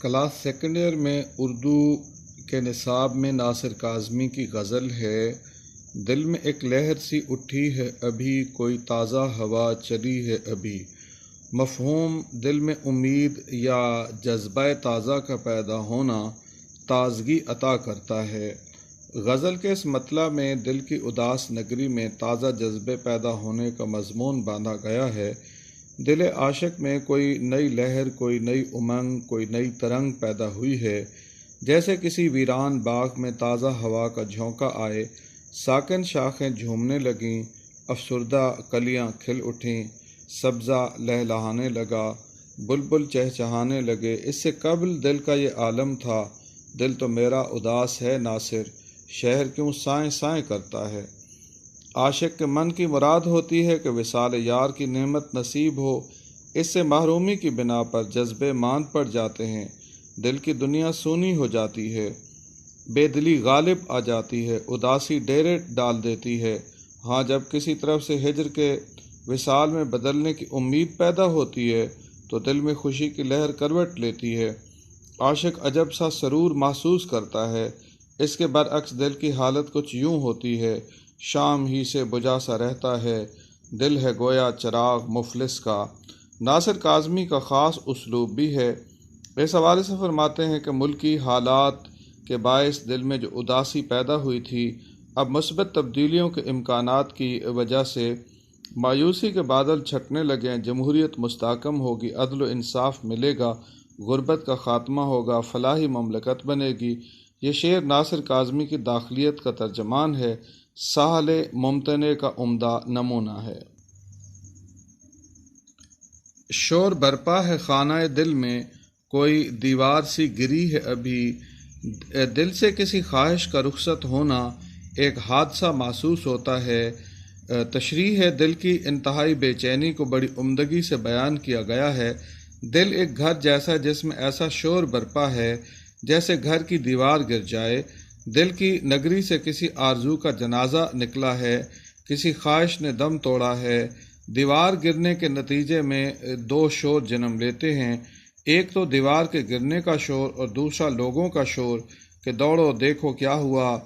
Class second year میں اردو کے نصاب میں ناصر کاظمی کی غزل ہے، دل میں ایک لہر سی اٹھی ہے ابھی، کوئی تازہ ہوا چلی ہے ابھی۔ مفہوم دل میں امید یا جذبہ تازہ کا پیدا ہونا تازگی عطا کرتا ہے۔ غزل کے اس مطلع میں دل کی اداس نگری میں تازہ جذبے پیدا ہونے کا مضمون باندھا گیا ہے۔ دل عاشق میں کوئی نئی لہر، کوئی نئی امنگ، کوئی نئی ترنگ پیدا ہوئی ہے، جیسے کسی ویران باغ میں تازہ ہوا کا جھونکا آئے، ساکن شاخیں جھومنے لگیں، افسردہ کلیاں کھل اٹھیں، سبزہ لہلہانے لگا، بلبل چہچہانے لگے۔ اس سے قبل دل کا یہ عالم تھا، دل تو میرا اداس ہے ناصر، شہر کیوں سائیں سائیں کرتا ہے۔ عاشق کے من کی مراد ہوتی ہے کہ وصال یار کی نعمت نصیب ہو، اس سے محرومی کی بنا پر جذبے ماند پڑ جاتے ہیں، دل کی دنیا سونی ہو جاتی ہے، بے دلی غالب آ جاتی ہے، اداسی ڈیرے ڈال دیتی ہے۔ ہاں، جب کسی طرف سے ہجر کے وصال میں بدلنے کی امید پیدا ہوتی ہے تو دل میں خوشی کی لہر کروٹ لیتی ہے، عاشق عجب سا سرور محسوس کرتا ہے۔ اس کے برعکس دل کی حالت کچھ یوں ہوتی ہے، شام ہی سے بجھا سا رہتا ہے، دل ہے گویا چراغ مفلس کا۔ ناصر کاظمی کا خاص اسلوب بھی ہے۔ اس حوالے سے فرماتے ہیں کہ ملکی حالات کے باعث دل میں جو اداسی پیدا ہوئی تھی، اب مثبت تبدیلیوں کے امکانات کی وجہ سے مایوسی کے بادل چھٹنے لگے، جمہوریت مستحکم ہوگی، عدل و انصاف ملے گا، غربت کا خاتمہ ہوگا، فلاحی مملکت بنے گی۔ یہ شعر ناصر کاظمی کی داخلیت کا ترجمان ہے، ساحل ممتنع کا عمدہ نمونہ ہے۔ شور برپا ہے خانہ دل میں، کوئی دیوار سی گری ہے ابھی، دل سے کسی خواہش کا رخصت ہونا ایک حادثہ محسوس ہوتا ہے۔ تشریح ہے دل کی انتہائی بے چینی کو بڑی عمدگی سے بیان کیا گیا ہے۔ دل ایک گھر جیسا جس میں ایسا شور برپا ہے جیسے گھر کی دیوار گر جائے۔ دل کی نگری سے کسی آرزو کا جنازہ نکلا ہے، کسی خواہش نے دم توڑا ہے۔ دیوار گرنے کے نتیجے میں دو شور جنم لیتے ہیں، ایک تو دیوار کے گرنے کا شور اور دوسرا لوگوں کا شور کہ دوڑو دیکھو کیا ہوا۔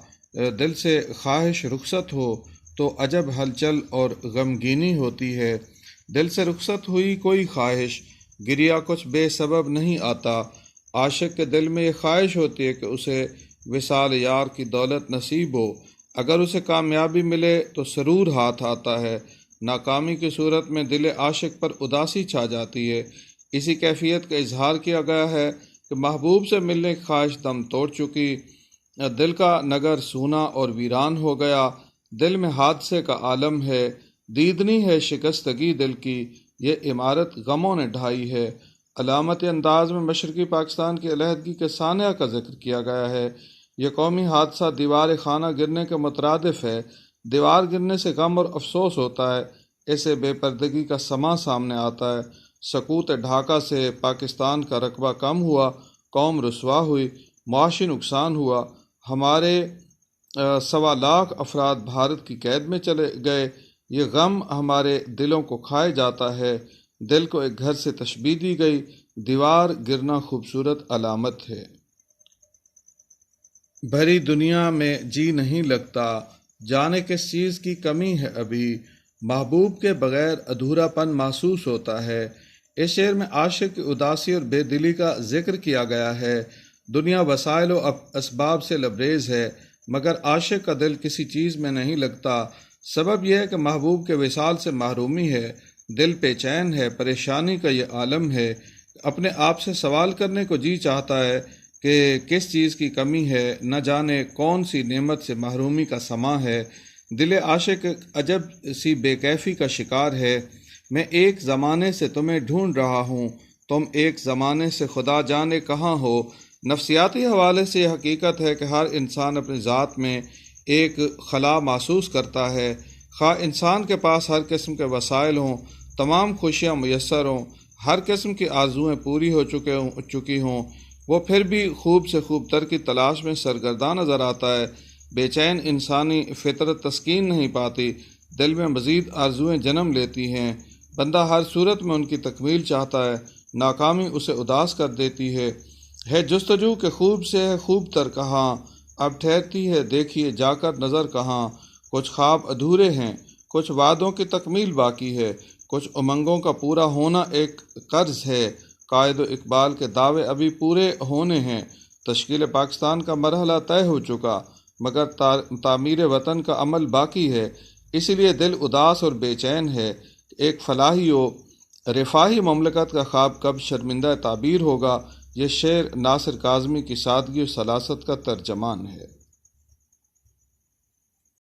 دل سے خواہش رخصت ہو تو عجب ہلچل اور غمگینی ہوتی ہے۔ دل سے رخصت ہوئی کوئی خواہش، گریا کچھ بے سبب نہیں آتا۔ عاشق کے دل میں یہ خواہش ہوتی ہے کہ اسے وصال یار کی دولت نصیب ہو، اگر اسے کامیابی ملے تو سرور ہاتھ آتا ہے، ناکامی کی صورت میں دل عاشق پر اداسی چھا جاتی ہے۔ اسی کیفیت کا اظہار کیا گیا ہے کہ محبوب سے ملنے کی خواہش دم توڑ چکی، دل کا نگر سونا اور ویران ہو گیا، دل میں حادثے کا عالم ہے، دیدنی ہے شکستگی دل کی، یہ عمارت غموں نے ڈھائی ہے۔ علامتی انداز میں مشرقی پاکستان کی علیحدگی کے سانحہ کا ذکر کیا گیا ہے۔ یہ قومی حادثہ دیوار خانہ گرنے کے مترادف ہے۔ دیوار گرنے سے غم اور افسوس ہوتا ہے، اسے بے پردگی کا سما سامنے آتا ہے۔ سقوط ڈھاکہ سے پاکستان کا رقبہ کم ہوا، قوم رسوا ہوئی، معاشی نقصان ہوا، ہمارے 1.25 لاکھ افراد بھارت کی قید میں چلے گئے۔ یہ غم ہمارے دلوں کو کھائے جاتا ہے۔ دل کو ایک گھر سے تشبیہ دی گئی، دیوار گرنا خوبصورت علامت ہے۔ بھری دنیا میں جی نہیں لگتا، جانے کس چیز کی کمی ہے ابھی، محبوب کے بغیر ادھورا پن محسوس ہوتا ہے۔ اس شعر میں عاشق کی اداسی اور بے دلی کا ذکر کیا گیا ہے۔ دنیا وسائل و اسباب سے لبریز ہے، مگر عاشق کا دل کسی چیز میں نہیں لگتا۔ سبب یہ ہے کہ محبوب کے وصال سے محرومی ہے، دل بے چین ہے، پریشانی کا یہ عالم ہے۔ اپنے آپ سے سوال کرنے کو جی چاہتا ہے کہ کس چیز کی کمی ہے، نہ جانے کون سی نعمت سے محرومی کا سما ہے۔ دل عاشق عجب سی بے کیفی کا شکار ہے۔ میں ایک زمانے سے تمہیں ڈھونڈ رہا ہوں، تم ایک زمانے سے خدا جانے کہاں ہو۔ نفسیاتی حوالے سے یہ حقیقت ہے کہ ہر انسان اپنی ذات میں ایک خلا محسوس کرتا ہے، خواہ انسان کے پاس ہر قسم کے وسائل ہوں، تمام خوشیاں میسر ہوں، ہر قسم کی آرزویں پوری ہو چکی ہوں، وہ پھر بھی خوب سے خوب تر کی تلاش میں سرگرداں نظر آتا ہے۔ بے چین انسانی فطرت تسکین نہیں پاتی، دل میں مزید آرزویں جنم لیتی ہیں، بندہ ہر صورت میں ان کی تکمیل چاہتا ہے، ناکامی اسے اداس کر دیتی ہے۔ ہے جستجو کہ خوب سے ہے خوب تر کہاں، اب ٹھہرتی ہے دیکھیے جا کر نظر کہاں، کچھ خواب ادھورے ہیں، کچھ وعدوں کی تکمیل باقی ہے، کچھ امنگوں کا پورا ہونا ایک قرض ہے، قائد و اقبال کے دعوے ابھی پورے ہونے ہیں، تشکیل پاکستان کا مرحلہ طے ہو چکا مگر تعمیر وطن کا عمل باقی ہے، اسی لیے دل اداس اور بے چین ہے کہ ایک فلاحی و رفاہی مملکت کا خواب کب شرمندہ تعبیر ہوگا۔ یہ شعر ناصر کاظمی کی سادگی و سلاست کا ترجمان ہے۔